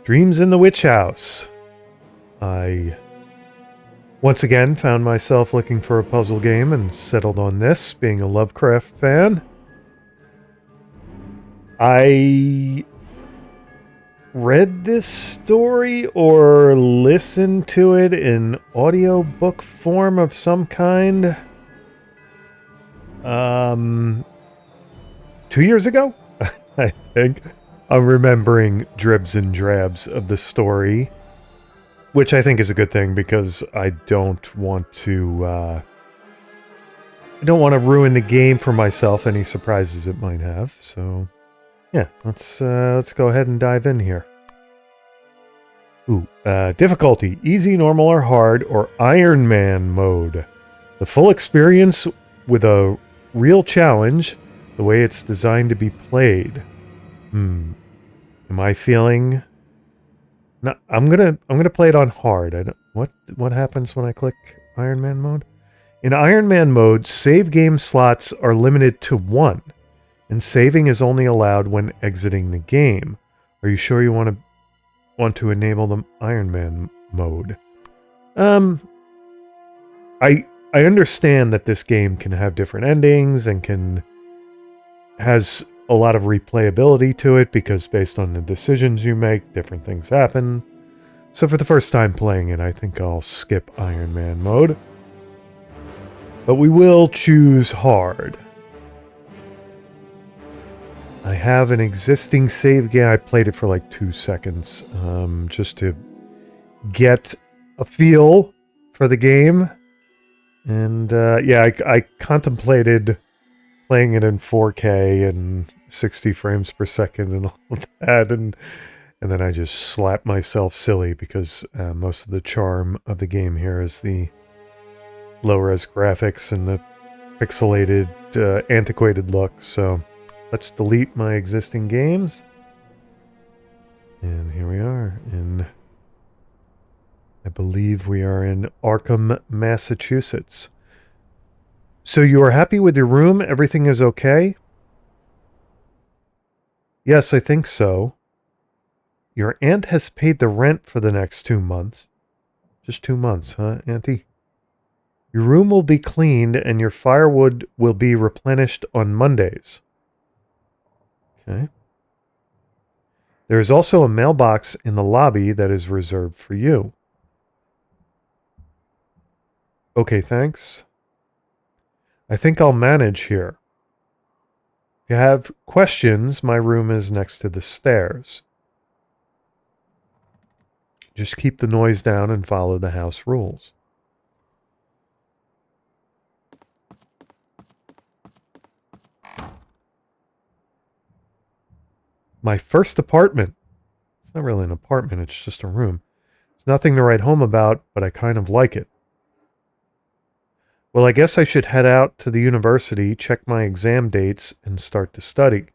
Dreams in the Witch House. I once again found myself looking for a puzzle game and settled on this, being a Lovecraft fan. I read this story or listened to it in audiobook form of some kind 2 years ago, I think. I'm remembering dribs and drabs of the story, which I think is a good thing because I don't want to ruin the game for myself, any surprises it might have. So yeah, let's go ahead and dive in here. Ooh, difficulty: easy, normal, or hard, or Iron Man mode. The full experience with a real challenge, the way it's designed to be played. Am I feeling? No, I'm gonna play it on hard. What happens when I click Iron Man mode? In Iron Man mode, save game slots are limited to 1, and saving is only allowed when exiting the game. Are you sure you want to enable the Iron Man mode? I understand that this game can have different endings and has a lot of replayability to it because based on the decisions you make, different things happen. So for the first time playing it, I think I'll skip Iron Man mode. But we will choose hard. I have an existing save game. I played it for like 2 seconds just to get a feel for the game. And yeah, I contemplated playing it in 4K and 60 frames per second and all that. And then I just slapped myself silly because most of the charm of the game here is the low-res graphics and the pixelated, antiquated look. So let's delete my existing games. And here we are I believe we are in Arkham, Massachusetts. So you are happy with your room? Everything is okay? Yes, I think so. Your aunt has paid the rent for the next 2 months. Just 2 months, huh, Auntie? Your room will be cleaned and your firewood will be replenished on Mondays. Okay. There is also a mailbox in the lobby that is reserved for you. Okay, thanks. I think I'll manage here. If you have questions, my room is next to the stairs. Just keep the noise down and follow the house rules. My first apartment. It's not really an apartment, it's just a room. It's nothing to write home about, but I kind of like it. Well, I guess I should head out to the university, check my exam dates, and start to study.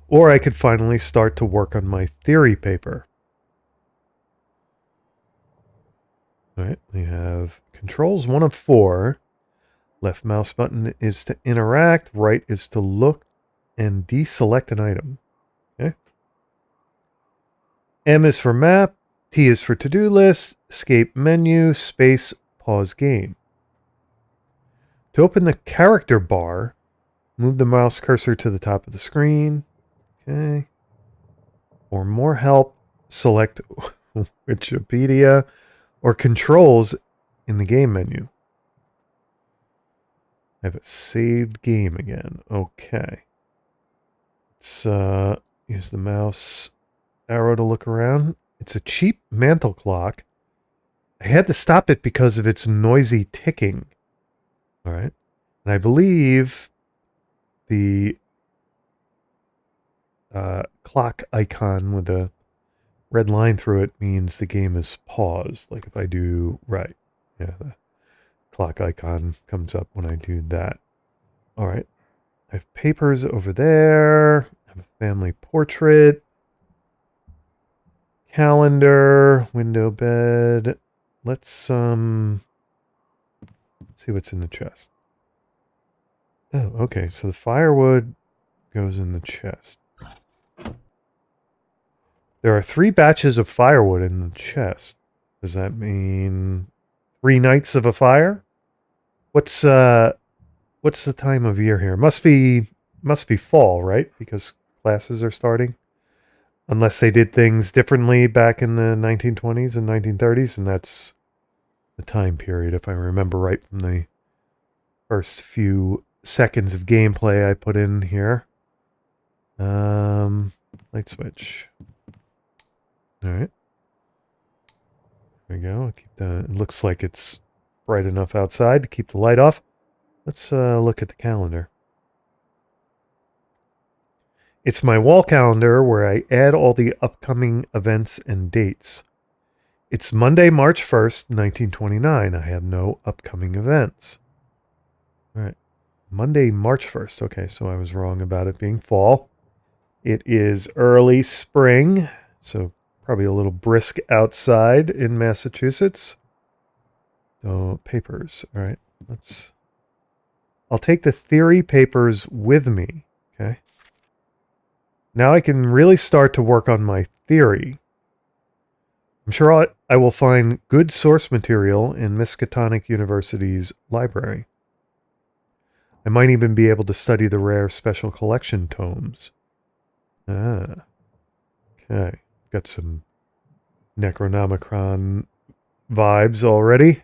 Or I could finally start to work on my theory paper. Alright, we have controls 1 of 4. Left mouse button is to interact, right is to look and deselect an item. Okay. M is for map, T is for to-do list, escape menu, space, pause game. To open the character bar, move the mouse cursor to the top of the screen. Okay. For more help, select Wikipedia or controls in the game menu. I have a saved game again. Okay. Let's use the mouse arrow to look around. It's a cheap mantle clock. I had to stop it because of its noisy ticking. All right. And I believe the clock icon with a red line through it means the game is paused. Like if I do right. Yeah, the clock icon comes up when I do that. All right. I have papers over there. I have a family portrait. Calendar, window bed. Let's see what's in the chest. Oh, okay. So the firewood goes in the chest? There are 3 batches of firewood in the chest. Does that mean 3 nights of a fire? What's the time of year here? Must be fall, right? Because classes are starting. Unless they did things differently back in the 1920s and 1930s, and that's the time period, if I remember right from the first few seconds of gameplay I put in here. Light switch. All right. There we go. It looks like it's bright enough outside to keep the light off. Let's look at the calendar. It's my wall calendar where I add all the upcoming events and dates. It's Monday, March 1st, 1929. I have no upcoming events. All right. Monday, March 1st. Okay, so I was wrong about it being fall. It is early spring, so probably a little brisk outside in Massachusetts. So, papers. All right, I'll take the theory papers with me, okay? Now I can really start to work on my theory. I'm sure I will find good source material in Miskatonic University's library. I might even be able to study the rare special collection tomes. Ah. Okay. Got some Necronomicon vibes already.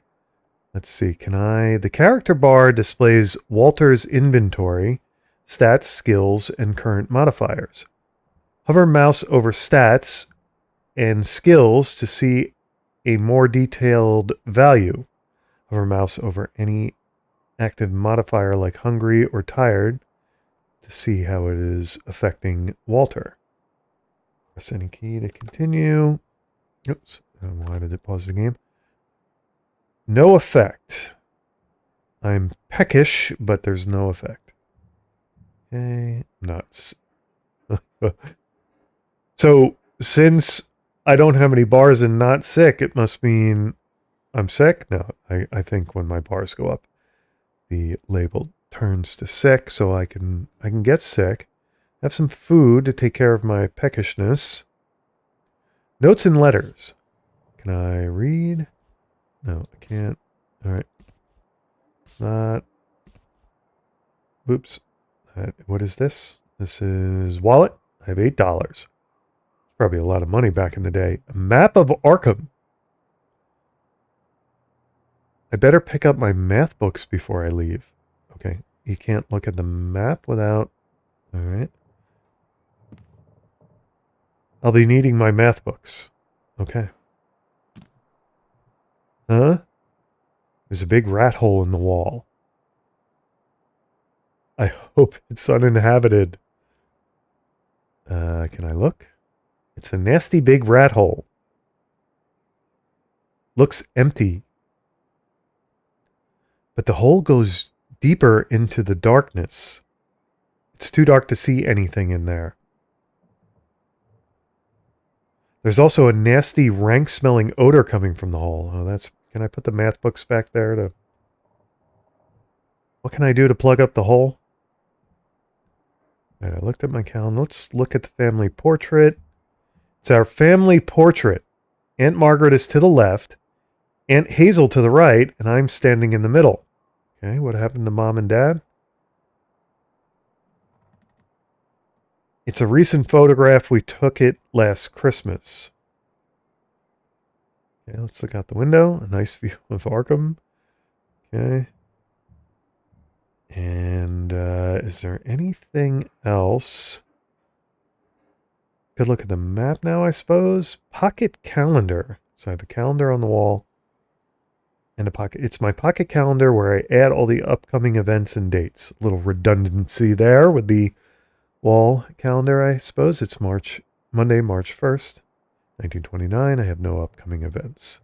Let's see. The character bar displays Walter's inventory, stats, skills, and current modifiers. Hover mouse over stats and skills to see a more detailed value. Hover mouse over any active modifier like hungry or tired to see how it is affecting Walter. Press any key to continue. Oops. Why did it pause the game? No effect. I'm peckish, but there's no effect. Okay. Nuts. So, since I don't have any bars and not sick, it must mean I'm sick? No, I think when my bars go up, the label turns to sick, so I can get sick. Have some food to take care of my peckishness. Notes and letters. Can I read? No, I can't. All right. It's not. Oops. What is this? This is wallet. I have $8. Probably a lot of money back in the day. A map of Arkham. I better pick up my math books before I leave. Okay. You can't look at the map without... All right. I'll be needing my math books. Okay. Huh? There's a big rat hole in the wall. I hope it's uninhabited. Can I look? It's a nasty big rat hole. Looks empty. But the hole goes deeper into the darkness. It's too dark to see anything in there. There's also a nasty, rank-smelling odor coming from the hole. Oh, can I put the math books back there to... What can I do to plug up the hole? All right, I looked at my calendar. Let's look at the family portrait. It's our family portrait. Aunt Margaret is to the left, Aunt Hazel to the right, and I'm standing in the middle. Okay, what happened to Mom and Dad? It's a recent photograph. We took it last Christmas. Okay, let's look out the window. A nice view of Arkham. Okay. And is there anything else? Could look at the map now, I suppose. Pocket calendar. So I have a calendar on the wall and a pocket. It's my pocket calendar where I add all the upcoming events and dates. A little redundancy there with the wall calendar, I suppose. It's Monday, March 1st, 1929. I have no upcoming events.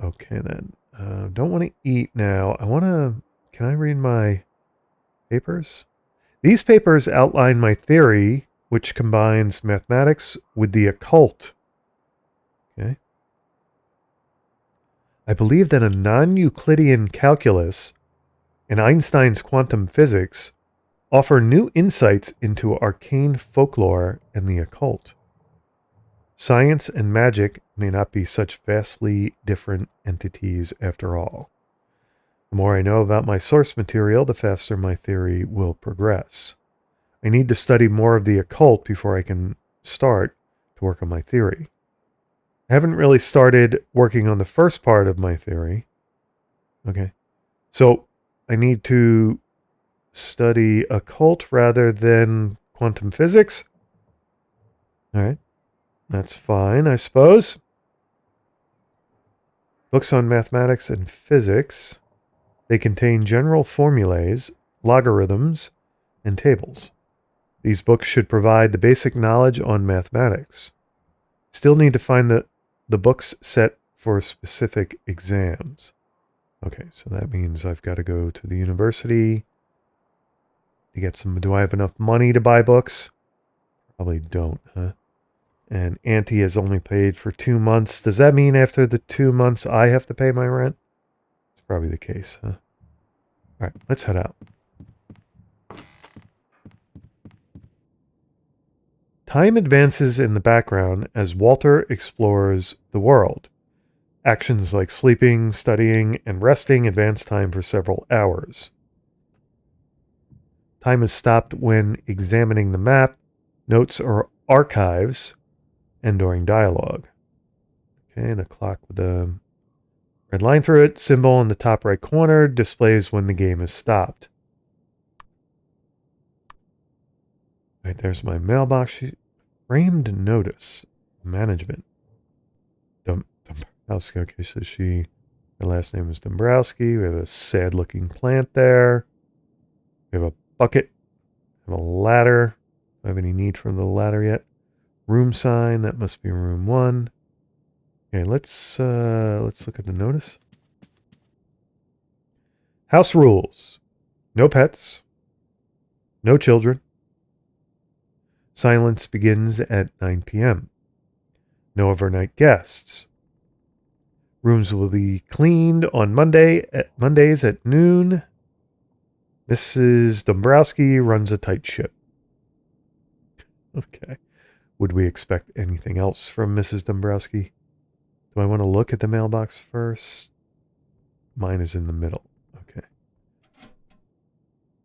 Okay, then. Don't want to eat now. Can I read my papers? These papers outline my theory, which combines mathematics with the occult. Okay. I believe that a non-Euclidean calculus and Einstein's quantum physics offer new insights into arcane folklore and the occult. Science and magic may not be such vastly different entities after all. The more I know about my source material, the faster my theory will progress. I need to study more of the occult before I can start to work on my theory. I haven't really started working on the first part of my theory. Okay. So I need to study occult rather than quantum physics. All right. That's fine, I suppose. Books on mathematics and physics. They contain general formulas, logarithms, and tables. These books should provide the basic knowledge on mathematics. Still need to find the books set for specific exams. Okay, so that means I've got to go to the university to get some. Do I have enough money to buy books? Probably don't, huh? And Auntie has only paid for 2 months. Does that mean after the 2 months I have to pay my rent? It's probably the case, huh? All right, let's head out. Time advances in the background as Walter explores the world. Actions like sleeping, studying, and resting advance time for several hours. Time is stopped when examining the map, notes or archives, and during dialogue. Okay, the clock with the red line through it, symbol in the top right corner, displays when the game is stopped. Right, there's my mailbox. Framed notice. Management. Dombrowski. Okay, so her last name is Dombrowski. We have a sad looking plant there. We have a bucket. We have a ladder. Do I have any need for the ladder yet? Room sign. That must be room 1. Okay, let's look at the notice. House rules. No pets. No children. Silence begins at 9 p.m. No overnight guests. Rooms will be cleaned on Mondays at noon. Mrs. Dombrowski runs a tight ship. Okay. Would we expect anything else from Mrs. Dombrowski? Do I want to look at the mailbox first? Mine is in the middle. Okay.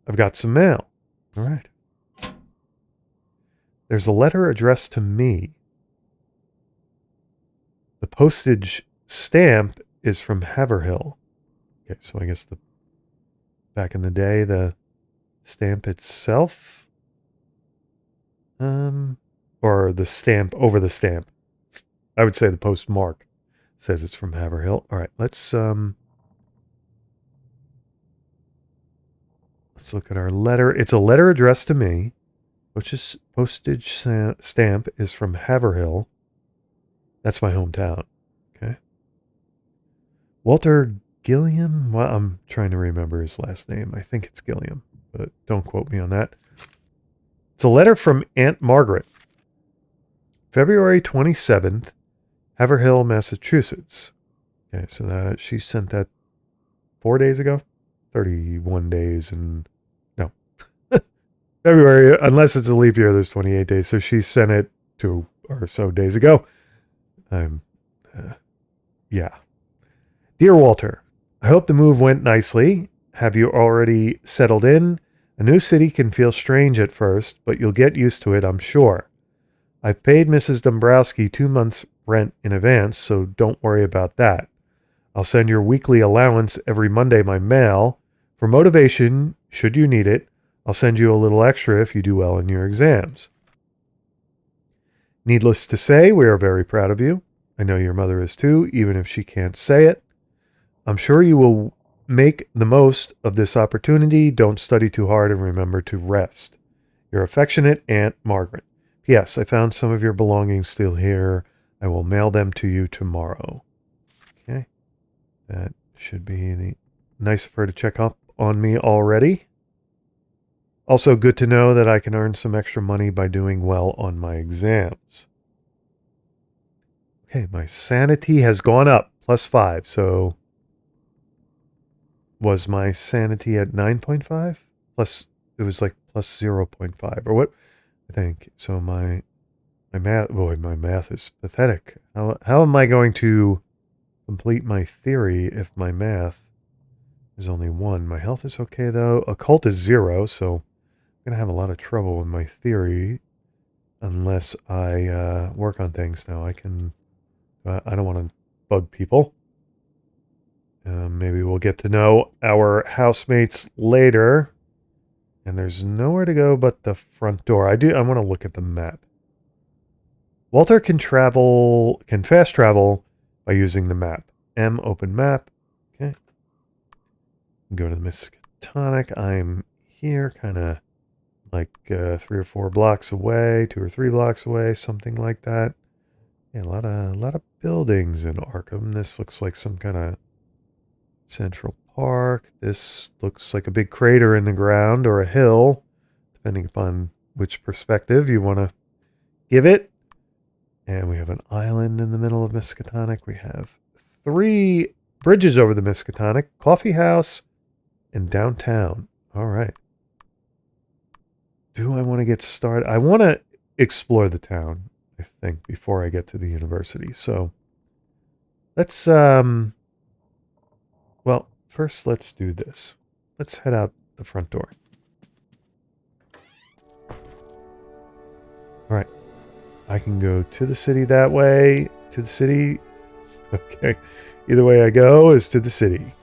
I've got some mail. All right. There's a letter addressed to me. The postage stamp is from Haverhill. Okay, so I guess back in the day, the stamp itself, or the stamp over the stamp. I would say the postmark says it's from Haverhill. All right, let's look at our letter. It's a letter addressed to me. Postage stamp is from Haverhill. That's my hometown. Okay. Walter Gilliam? Well, I'm trying to remember his last name. I think it's Gilliam, but don't quote me on that. It's a letter from Aunt Margaret. February 27th, Haverhill, Massachusetts. Okay, so she sent that 4 days ago? 31 days and... No. February, unless it's a leap year, there's 28 days. So she sent it 2 or so days ago. Yeah. Dear Walter, I hope the move went nicely. Have you already settled in? A new city can feel strange at first, but you'll get used to it, I'm sure. I've paid Mrs. Dombrowski 2 months' rent in advance, so don't worry about that. I'll send your weekly allowance every Monday by mail. For motivation, should you need it, I'll send you a little extra if you do well in your exams. Needless to say, we are very proud of you. I know your mother is too, even if she can't say it. I'm sure you will make the most of this opportunity. Don't study too hard and remember to rest. Your affectionate Aunt Margaret. P.S. I found some of your belongings still here. I will mail them to you tomorrow. Okay. That should be nice of her to check up on me already. Also good to know that I can earn some extra money by doing well on my exams. Okay, my sanity has gone up, +5. So was my sanity at 9.5? Plus, it was like plus 0.5. Or what? I think. So my math... Boy, my math is pathetic. How am I going to complete my theory if my math is only 1? My health is okay, though. Occult is 0, so I'm going to have a lot of trouble with my theory unless I work on things now. I don't want to bug people. Maybe we'll get to know our housemates later. And there's nowhere to go but the front door. I want to look at the map. Walter can fast travel by using the map. M, open map. Okay. Go to the Miskatonic. I'm here, kind of like 3 or 4 blocks away, 2 or 3 blocks away, something like that. Yeah, a lot of buildings in Arkham. This looks like some kind of Central Park. This looks like a big crater in the ground or a hill, depending upon which perspective you want to give it. And we have an island in the middle of Miskatonic. We have 3 bridges over the Miskatonic, coffee house, and downtown. All right. Do I want to get started? I want to explore the town, I think, before I get to the university. So let's, well, first let's do this. Let's head out the front door. All right. I can go to the city that way, to the city. Okay. Either way I go is to the city.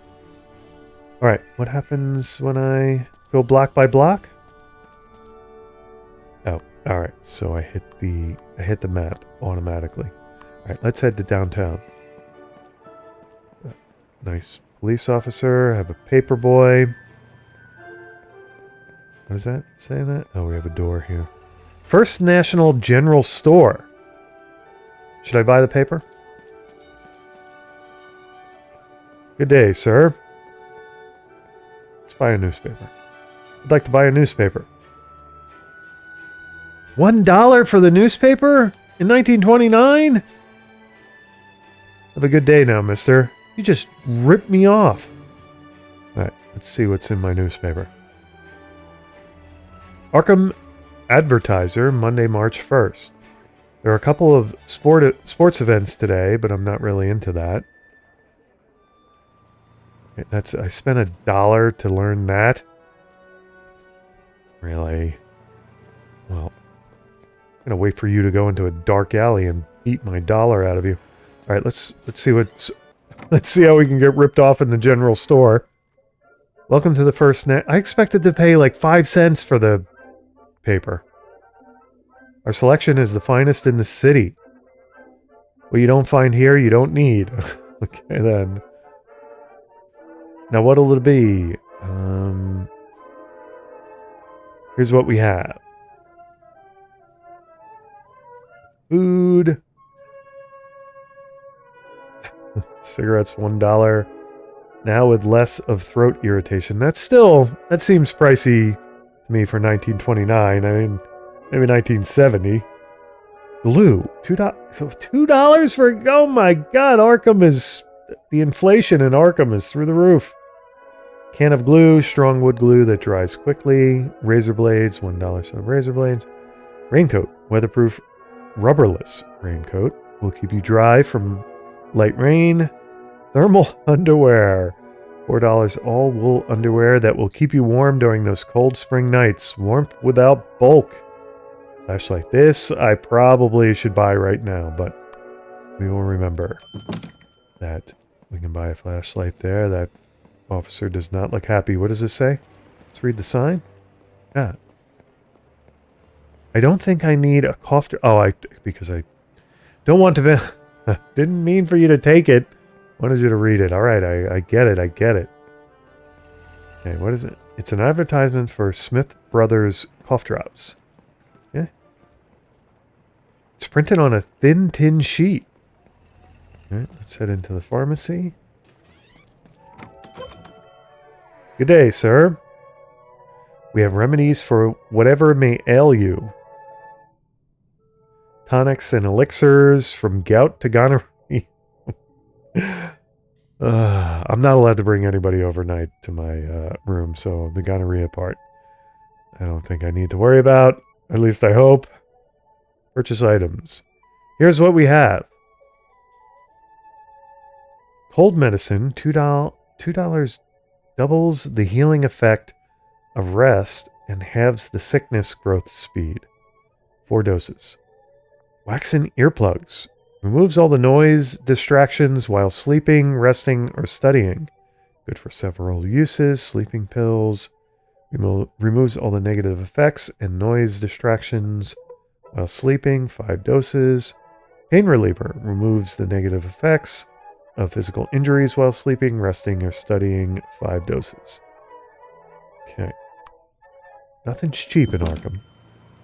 All right. What happens when I go block by block? Oh, all right. So I hit the map automatically. All right. Let's head to downtown. Nice police officer. Have a paper boy. What does that say that? Oh, we have a door here. First National General Store. Should I buy the paper? Good day, sir. Let's buy a newspaper. I'd like to buy a newspaper. $1 for the newspaper? In 1929? Have a good day now, mister. You just ripped me off. Alright, let's see what's in my newspaper. Arkham Advertiser, Monday, March 1st. There are a couple of sports events today, but I'm not really into that. I spent $1 to learn that. Really? Well, I'm gonna wait for you to go into a dark alley and beat my $1 out of you. All right, let's see how we can get ripped off in the general store. Welcome to the first I expected to pay like 5 cents for the paper. Our selection is the finest in the city. What you don't find here, you don't need. Okay, then. Now, what'll it be? Here's what we have. Food. Cigarettes, $1. Now with less of throat irritation. That seems pricey to me for 1929. I mean, maybe 1970. Glue. $2 for... Oh my god, the inflation in Arkham is through the roof. Can of glue, strong wood glue that dries quickly. Razor blades, $1 set of razor blades. Raincoat, weatherproof, rubberless raincoat. Will keep you dry from light rain. Thermal underwear, $4 all wool underwear that will keep you warm during those cold spring nights. Warmth without bulk. Flashlight. This I probably should buy right now, but we will remember that we can buy a flashlight there. That officer does not look happy. What does this say? Let's read the sign. Yeah. I don't think I need a cough drop. Oh, because I don't want to... Didn't mean for you to take it. Wanted you to read it. All right, I get it. I get it. Okay, what is it? It's an advertisement for Smith Brothers cough drops. Yeah. It's printed on a thin tin sheet. All right, let's head into the pharmacy. Good day, sir. We have remedies for whatever may ail you. Tonics and elixirs from gout to gonorrhea. I'm not allowed to bring anybody overnight to my room, so the gonorrhea part. I don't think I need to worry about. At least I hope. Purchase items. Here's what we have. Cold medicine, $2 doubles the healing effect of rest and halves the sickness growth speed. 4 doses. Waxen earplugs. Removes all the noise, distractions while sleeping, resting, or studying. Good for several uses. Sleeping pills. Removes all the negative effects and noise distractions while sleeping. 5 doses. Pain reliever. Removes the negative effects of physical injuries while sleeping, resting, or studying. 5 doses. Okay. Nothing's cheap in Arkham.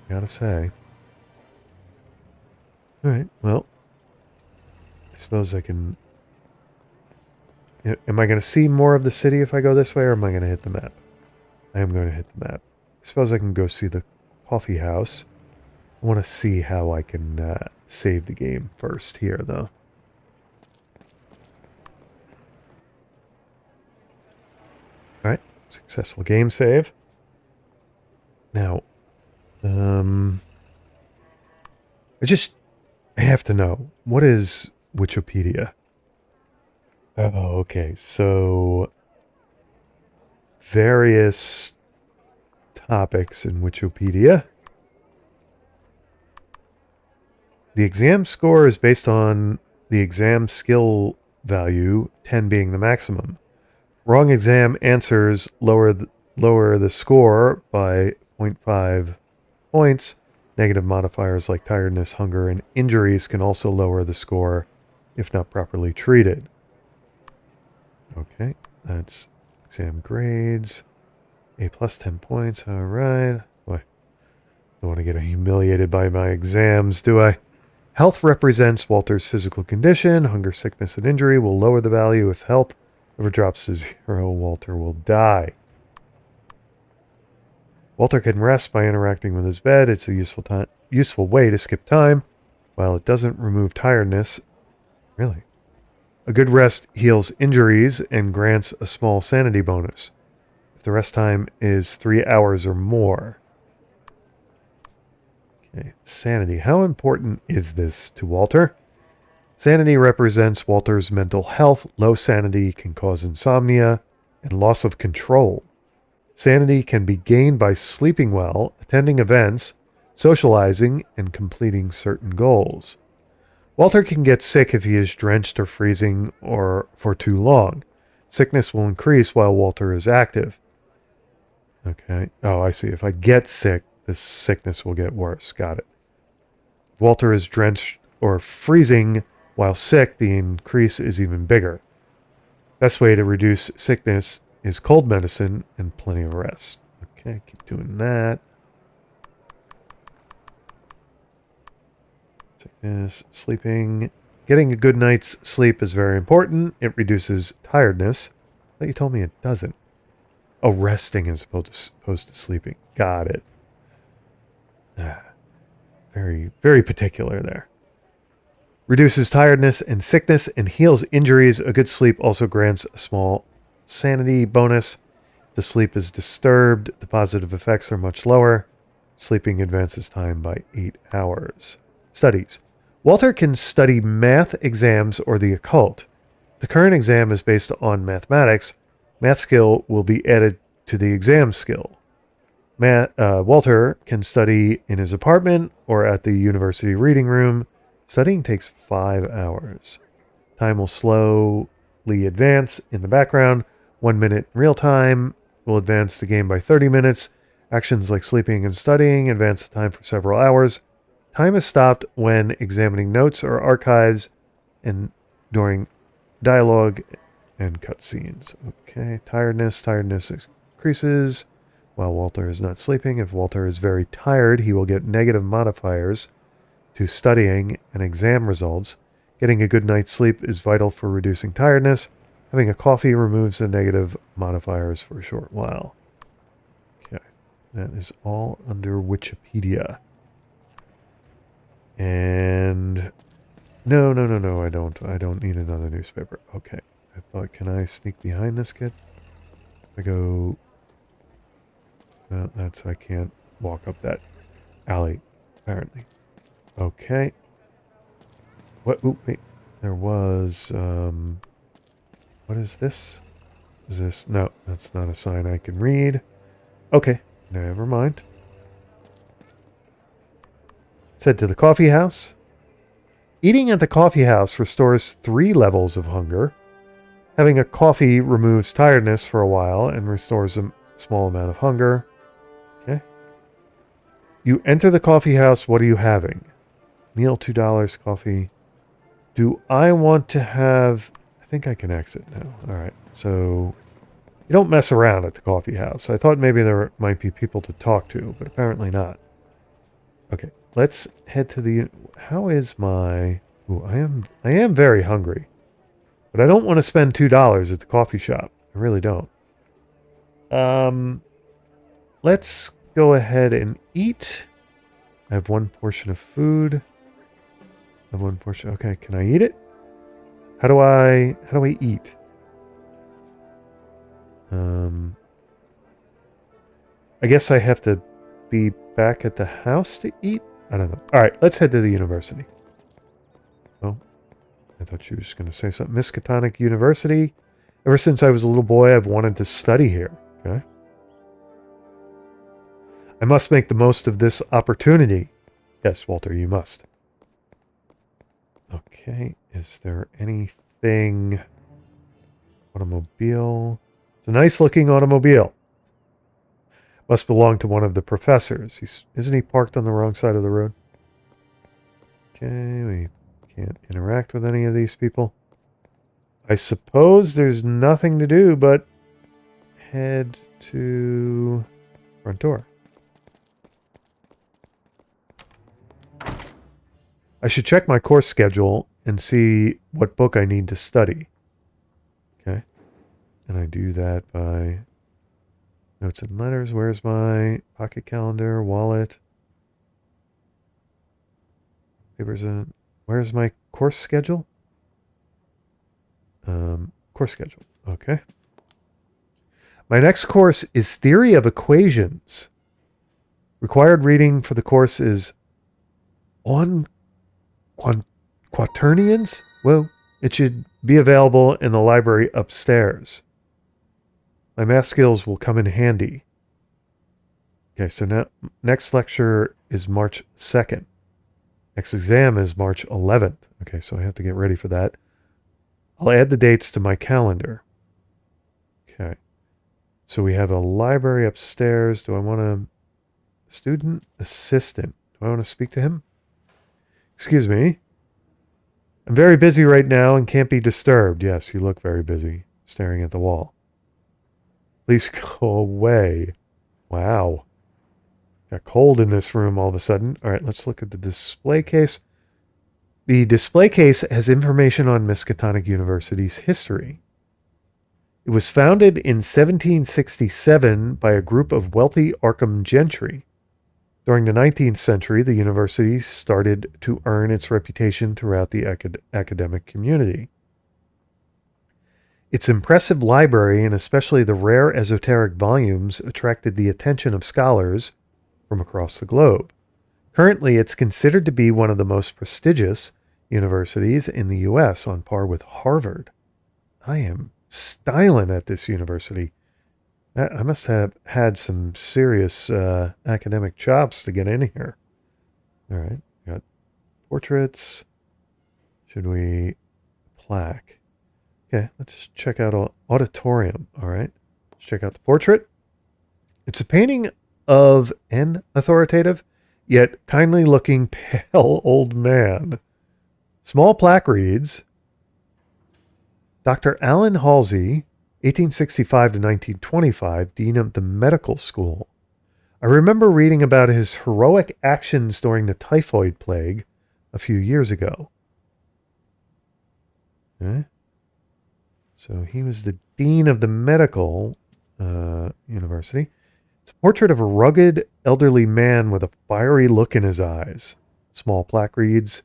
Gotta say. Alright, well. I suppose I can... Am I going to see more of the city if I go this way, or am I going to hit the map? I am going to hit the map. I suppose I can go see the coffee house. I want to see how I can save the game first here, though. Alright, successful game save. Now, I have to know, what is Wikipedia? Oh, okay, so various topics in Wikipedia. The exam score is based on the exam skill value, 10 being the maximum. Wrong exam answers lower the score by 0.5 points. Negative modifiers like tiredness, hunger, and injuries can also lower the score if not properly treated. Okay, that's exam grades. A plus 10 points, alright. Boy, don't want to get humiliated by my exams, do I? Health represents Walter's physical condition. Hunger, sickness, and injury will lower the value. If health ever drops to 0, Walter will die. Walter can rest by interacting with his bed. It's a useful way to skip time. While it doesn't remove tiredness. Really? A good rest heals injuries and grants a small sanity bonus. If the rest time is 3 hours or more. Okay, sanity. How important is this to Walter? Sanity represents Walter's mental health. Low sanity can cause insomnia and loss of control. Sanity can be gained by sleeping well, attending events, socializing, and completing certain goals. Walter can get sick if he is drenched or freezing or for too long. Sickness will increase while Walter is active. Okay. Oh, I see. If I get sick, the sickness will get worse. Got it. If Walter is drenched or freezing while sick, the increase is even bigger. Best way to reduce sickness is cold medicine and plenty of rest. Okay, keep doing that. Sickness, sleeping. Getting a good night's sleep is very important. It reduces tiredness. But you told me it doesn't. Oh, resting as opposed to sleeping. Got it. Very, very particular there. Reduces tiredness and sickness and heals injuries. A good sleep also grants a small sanity bonus. If the sleep is disturbed, the positive effects are much lower. Sleeping advances time by 8 hours. Studies. Walter can study math exams or the occult. The current exam is based on mathematics. Math skill will be added to the exam skill. Walter can study in his apartment or at the university reading room. Studying takes 5 hours. Time will slowly advance in the background. 1 minute in real time will advance the game by 30 minutes. Actions like sleeping and studying advance the time for several hours. Time is stopped when examining notes or archives and during dialogue and cutscenes. Okay, tiredness. Tiredness increases while Walter is not sleeping. If Walter is very tired, he will get negative modifiers to studying and exam results. Getting a good night's sleep is vital for reducing tiredness. Having a coffee removes the negative modifiers for a short while. Okay, that is all under Wikipedia. And no, I don't need another newspaper. Okay. I thought, can I sneak behind this kid? I go That's, I can't walk up that alley, apparently. Okay. What? Ooh, wait. There was, what is this? Is this? No, that's not a sign I can read. Okay, never mind. Said to the coffee house. Eating at the coffee house restores 3 levels of hunger. Having a coffee removes tiredness for a while and restores a small amount of hunger. Okay. You enter the coffee house. What are you having? Meal $2, coffee. Do I want to have... I think I can exit now. All right. So you don't mess around at the coffee house. I thought maybe there might be people to talk to, but apparently not. Okay. Let's head to the... How is my... Ooh, I am very hungry. But I don't want to spend $2 at the coffee shop. I really don't. Let's go ahead and eat. I have 1 portion of food. I have 1 portion. Okay, can I eat it? How do I eat? I guess I have to be back at the house to eat? I don't know. All right, let's head to the university. Oh, I thought you were just going to say something. Miskatonic University. Ever since I was a little boy, I've wanted to study here. Okay. I must make the most of this opportunity. Yes, Walter, you must. Okay. Is there anything... Automobile. It's a nice looking automobile. Must belong to one of the professors. Isn't he parked on the wrong side of the road? Okay, we can't interact with any of these people. I suppose there's nothing to do but head to front door. I should check my course schedule and see what book I need to study. Okay. And I do that by notes and letters. Where's my pocket calendar, wallet? Papers in. Where's my course schedule? Course schedule. Okay. My next course is Theory of Equations. Required reading for the course is on quaternions? Well, it should be available in the library upstairs. My math skills will come in handy. Okay, so now next lecture is March 2nd. Next exam is March 11th. Okay, so I have to get ready for that. I'll add the dates to my calendar. Okay. So we have a library upstairs. Do I want a student assistant? Do I want to speak to him? Excuse me. I'm very busy right now and can't be disturbed. Yes, you look very busy, staring at the wall. Please go away. Wow. Got cold in this room all of a sudden. All right, let's look at the display case. The display case has information on Miskatonic University's history. It was founded in 1767 by a group of wealthy Arkham gentry. During the 19th century, the university started to earn its reputation throughout the academic community. Its impressive library, and especially the rare esoteric volumes, attracted the attention of scholars from across the globe. Currently, it's considered to be one of the most prestigious universities in the U.S., on par with Harvard. I am styling at this university. I must have had some serious academic chops to get in here. All right, got portraits. Should we... plaque. Okay, let's check out auditorium. All right, let's check out the portrait. It's a painting of an authoritative, yet kindly-looking, pale old man. Small plaque reads, Dr. Allen Halsey, 1865 to 1925, Dean of the Medical School. I remember reading about his heroic actions during the typhoid plague a few years ago. Okay. So he was the Dean of the Medical University. It's a portrait of a rugged, elderly man with a fiery look in his eyes. Small plaque reads,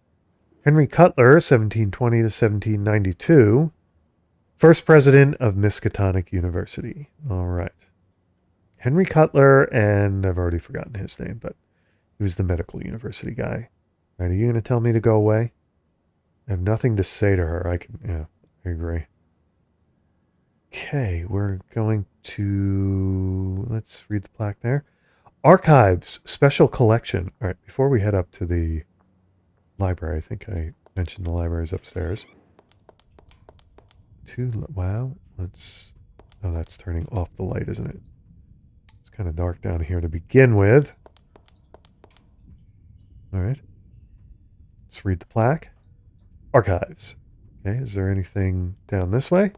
Henry Cutler, 1720 to 1792, first president of Miskatonic University. All right. Henry Cutler, and I've already forgotten his name, but he was the medical university guy. All right, are you going to tell me to go away? I have nothing to say to her. Yeah, I agree. Okay, we're going to, let's read the plaque there. Archives, special collection. All right, before we head up to the library, I think I mentioned the library's upstairs. Wow, oh, that's turning off the light, isn't it? It's kind of dark down here to begin with. All right. Let's read the plaque. Archives. Okay, is there anything down this way?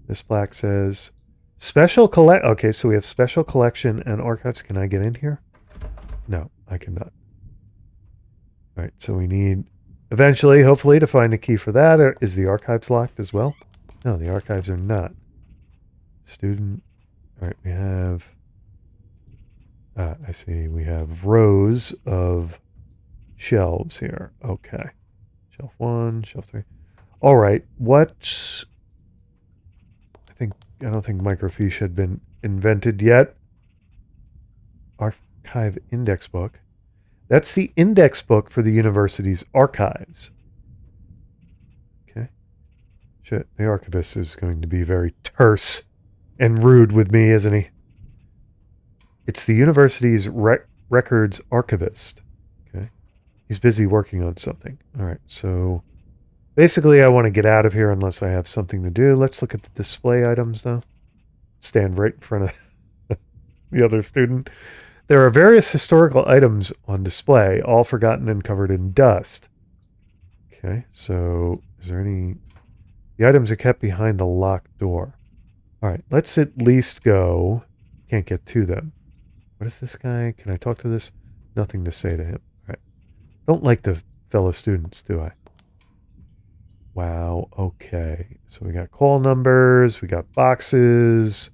This plaque says special collect. Okay, so we have special collection and archives. Can I get in here? No, I cannot. All right, so we need eventually, hopefully, to find a key for that. Or is the archives locked as well? No, the archives are not. Student. All right, we have. I see. We have rows of shelves here. Okay. Shelf 1, shelf 3. All right. I don't think microfiche had been invented yet. Archive index book. That's the index book for the university's archives. Okay. Shit, the archivist is going to be very terse and rude with me, isn't he? It's the university's records archivist. Okay. He's busy working on something. All right, so basically I want to get out of here unless I have something to do. Let's look at the display items, though. Stand right in front of the other student. There are various historical items on display, all forgotten and covered in dust. Okay, so is there any... The items are kept behind the locked door. All right, let's at least go... Can't get to them. What is this guy? Can I talk to this? Nothing to say to him. All right. Don't like the fellow students, do I? Wow, okay. So we got call numbers, we got boxes...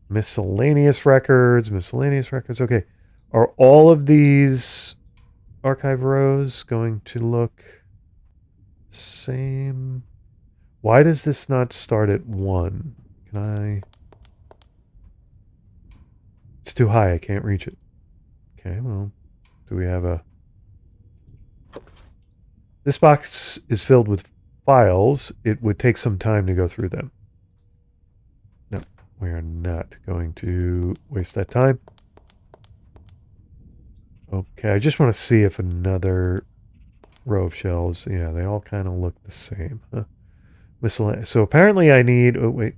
Miscellaneous records. Okay. Are all of these archive rows going to look same? Why does this not start at 1? Can I? It's too high. I can't reach it. Okay, well, do we have a... This box is filled with files. It would take some time to go through them. We are not going to waste that time. Okay, I just want to see if another row of shelves... Yeah, they all kind of look the same. Huh? Miscellaneous. So apparently I need... Oh, wait.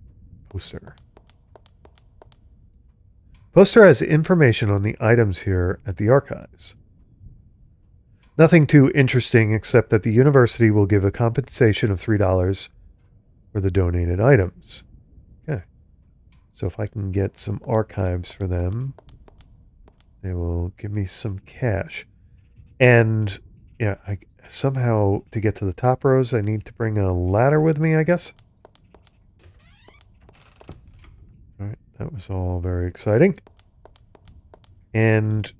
Poster. Poster has information on the items here at the archives. Nothing too interesting except that the university will give a compensation of $3 for the donated items. So if I can get some archives for them, they will give me some cash. And yeah, somehow to get to the top rows, I need to bring a ladder with me, I guess. All right, that was all very exciting. And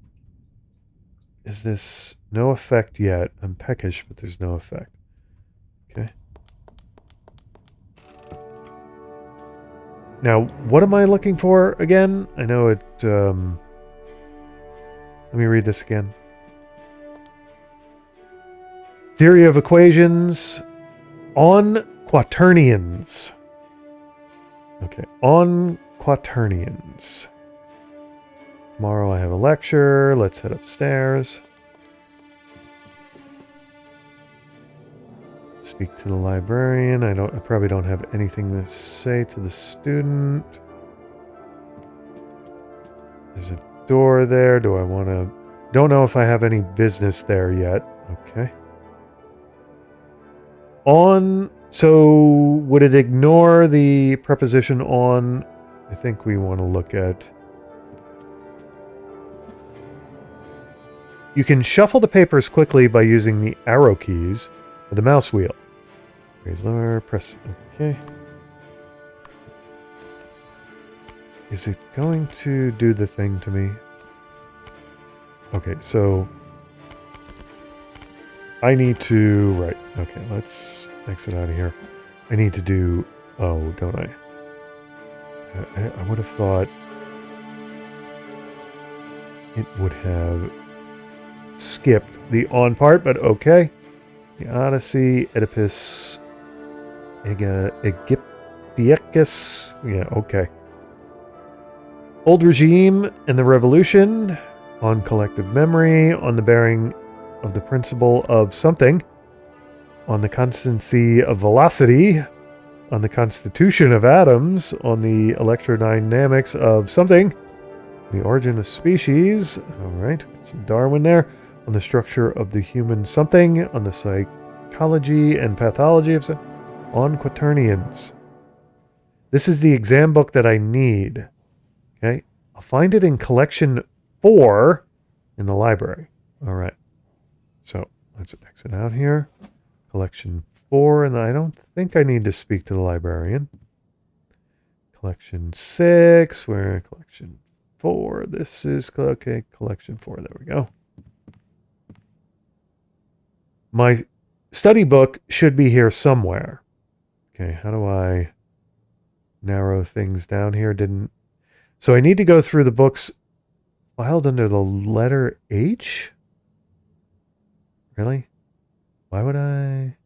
is this no effect yet? I'm peckish, but there's no effect. Okay. Now, what am I looking for again? I know it... let me read this again. Theory of equations on quaternions. Okay, on quaternions. Tomorrow I have a lecture. Let's head upstairs. Speak to the librarian. I probably don't have anything to say to the student. There's a door there. Do I want to... Don't know if I have any business there yet. Okay. On... So, would it ignore the preposition on? I think we want to look at... You can shuffle the papers quickly by using the arrow keys or the mouse wheel. Raise lower, press... Okay. Is it going to do the thing to me? Okay, so... I need to... Right, okay, let's exit out of here. I need to do... Oh, don't I? I would have thought it would have skipped the on part, but okay. The Odyssey, Oedipus, Aegyptiacus. Yeah, okay. Old regime and the revolution, on collective memory, on the bearing of the principle of something, on the constancy of velocity, on the constitution of atoms, on the electrodynamics of something, the origin of species, all right, some Darwin there, on the structure of the human something, on the psychology and pathology of something, on quaternions. This is the exam book that I need. Okay, I'll find it in collection 4 in the library. All right, so let's exit out here. Collection 4, and I don't think I need to speak to the librarian. Collection 6, where collection 4, this is, okay, collection 4, there we go. My study book should be here somewhere. Okay, how do I narrow things down here? So I need to go through the books filed under the letter H? Really? Why would I?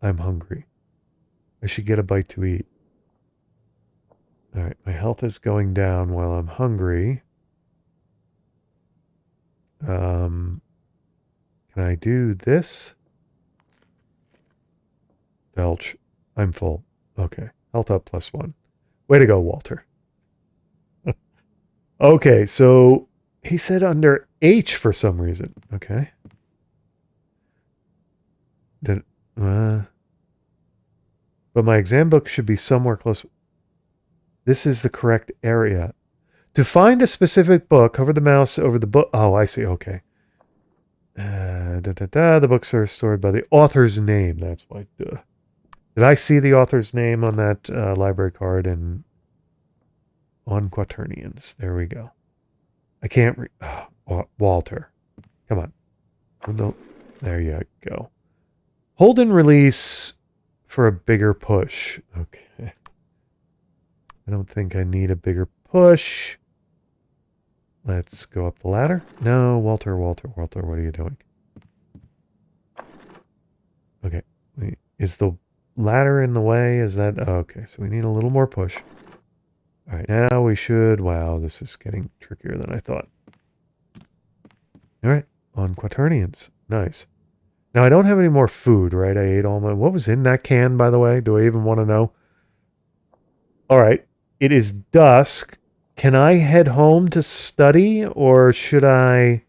I'm hungry. I should get a bite to eat. All right, my health is going down while I'm hungry. Can I do this? Belch. I'm full. Okay, health up +1. Way to go, Walter. Okay, so he said under H for some reason. Okay. But my exam book should be somewhere close. This is the correct area. To find a specific book, hover the mouse over the book. Oh, I see. Okay. The books are stored by the author's name. That's why. Duh. Did I see the author's name on that library card and on quaternions? There we go. I can't read. Oh, Walter. Come on. No, there you go. Hold and release for a bigger push. Okay. I don't think I need a bigger push. Let's go up the ladder. No, Walter, what are you doing? Okay. Is the ladder in the way? Is that... Oh, okay, so we need a little more push. All right, now we should... Wow, this is getting trickier than I thought. All right, on quaternions. Nice. Now, I don't have any more food, right? I ate all my... What was in that can, by the way? Do I even want to know? All right. It is dusk. Can I head home to study, or should I...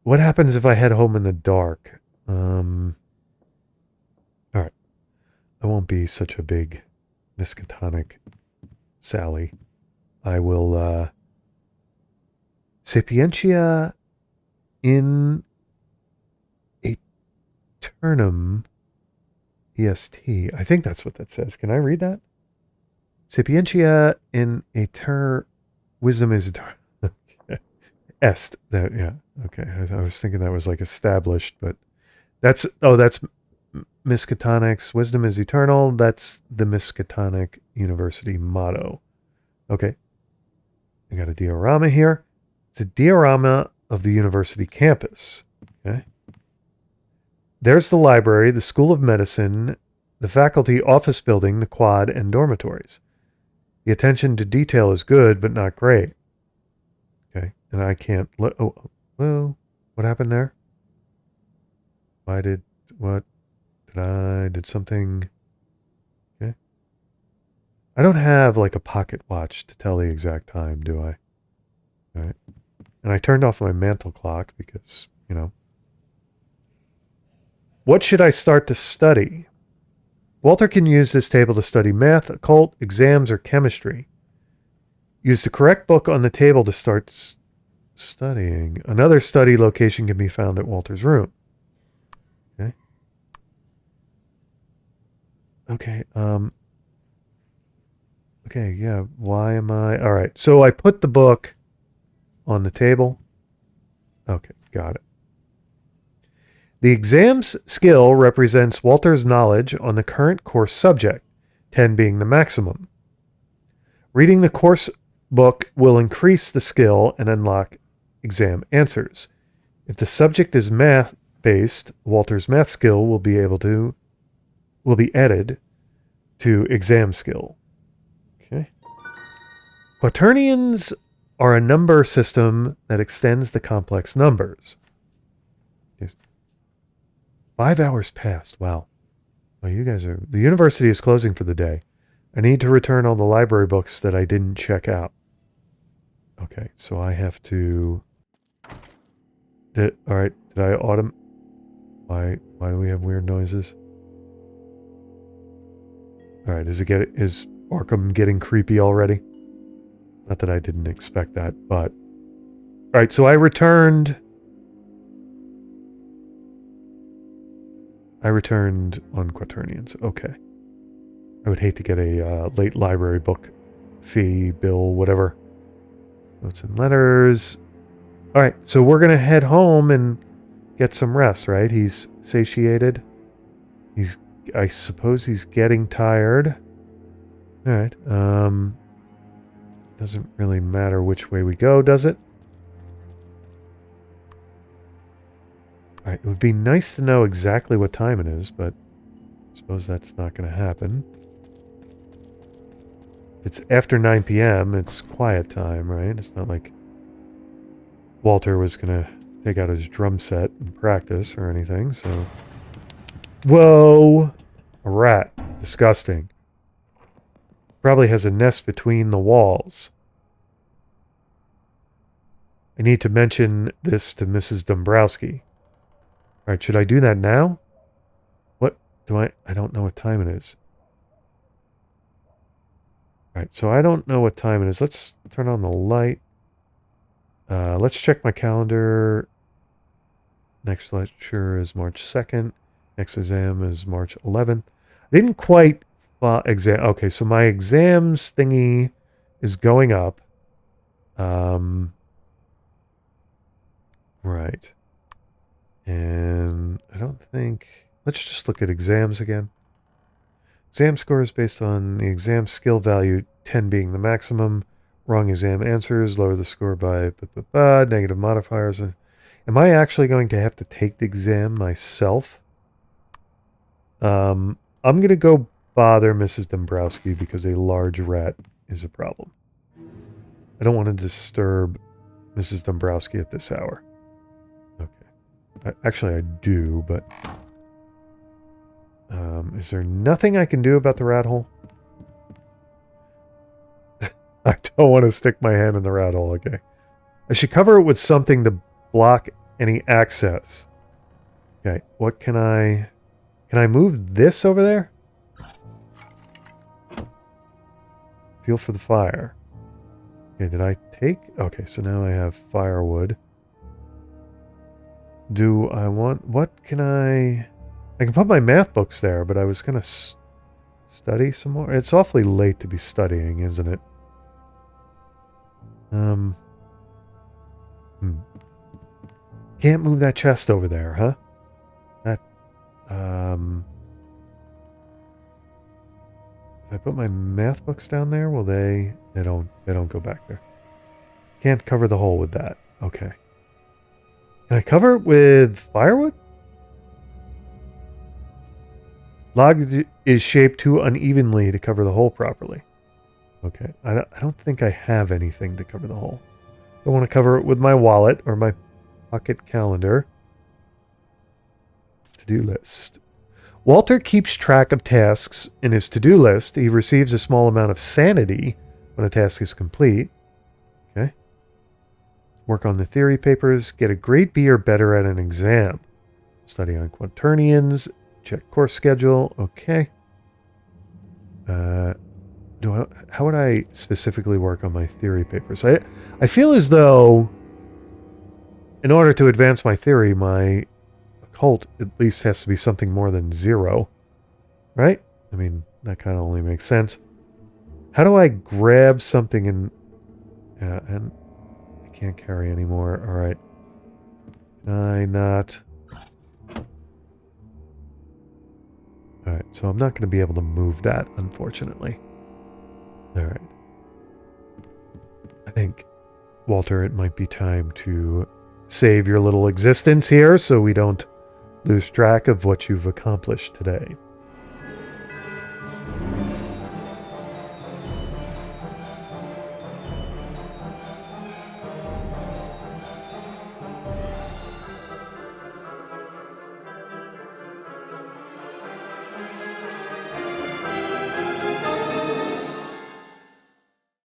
What happens if I head home in the dark? All right. I won't be such a big Miskatonic Sally. I will, Sapientia in Aeternum EST. I think that's what that says. Can I read that? Sapientia in wisdom is eternal. Est. That, yeah. Okay. I was thinking that was like established, but that's Miskatonic's wisdom is eternal. That's the Miskatonic University motto. Okay. I got a diorama here. It's a diorama of the university campus. Okay. There's the library, the School of Medicine, the faculty office building, the quad, and dormitories. The attention to detail is good, but not great. Okay. And I can't... Well, what happened there? Did something... Okay. I don't have like a pocket watch to tell the exact time, do I? All right. And I turned off my mantle clock because, you know. What should I start to study? Walter can use this table to study math, occult, exams, or chemistry. Use the correct book on the table to start studying. Another study location can be found at Walter's room. Okay. Okay, okay, yeah, why am I... All right, so I put the book on the table. Okay, got it. The exam's skill represents Walter's knowledge on the current course subject, 10 being the maximum. Reading the course book will increase the skill and unlock exam answers. If the subject is math-based, Walter's math skill will be added to exam skill. Okay. Quaternions are a number system that extends the complex numbers. Yes. 5 hours passed. Wow. Well, you guys are... The university is closing for the day. I need to return all the library books that I didn't check out. Okay, so I have to... Alright, did I automate... Why do we have weird noises? Alright, is Arkham getting creepy already? Not that I didn't expect that, but... Alright, so I returned on Quaternions. Okay. I would hate to get a late library book fee, bill, whatever. Notes and letters. Alright, so we're going to head home and get some rest, right? He's satiated. I suppose he's getting tired. Alright, doesn't really matter which way we go, does it? Alright, it would be nice to know exactly what time it is, but I suppose that's not going to happen. If it's after 9 p.m., it's quiet time, right? It's not like Walter was going to take out his drum set and practice or anything, so... Whoa! A rat. Disgusting. Probably has a nest between the walls. I need to mention this to Mrs. Dombrowski. Alright, should I do that now? What do I don't know what time it is. Alright, so I don't know what time it is. Let's turn on the light. Let's check my calendar. Next lecture is March 2nd. Next exam is March 11th. I didn't quite exam. Okay, so my exams thingy is going up. Right. And I don't think... Let's just look at exams again. Exam score is based on the exam skill value, 10 being the maximum. Wrong exam answers lower the score by negative modifiers. Am I actually going to have to take the exam myself? I'm going to go bother Mrs. Dombrowski because a large rat is a problem. I don't want to disturb Mrs. Dombrowski at this hour. Okay. Actually, I do, but... is there nothing I can do about the rat hole? I don't want to stick my hand in the rat hole, okay. I should cover it with something to block any access. Okay, what can I... Can I move this over there? Feel for the fire. Okay, did I take... Okay, so now I have firewood. Do I want... What can I... I can put my math books there, but I was going to study some more. It's awfully late to be studying, isn't it? Can't move that chest over there, huh? That... If I put my math books down there, will they... They don't go back there. Can't cover the hole with that. Okay. Can I cover it with firewood? Log is shaped too unevenly to cover the hole properly. Okay. I don't think I have anything to cover the hole. I want to cover it with my wallet or my pocket calendar. To-do list. Walter keeps track of tasks in his to-do list. He receives a small amount of sanity when a task is complete. Okay. Work on the theory papers. Get a grade B or better at an exam. Study on quaternions. Check course schedule. Okay. How would I specifically work on my theory papers? I feel as though in order to advance my theory, my occult at least has to be something more than 0. Right? I mean, that kind of only makes sense. How do I grab something and I can't carry anymore. All right. Can I not... Alright, so I'm not going to be able to move that, unfortunately. Alright. I think, Walter, it might be time to save your little existence here so we don't lose track of what you've accomplished today.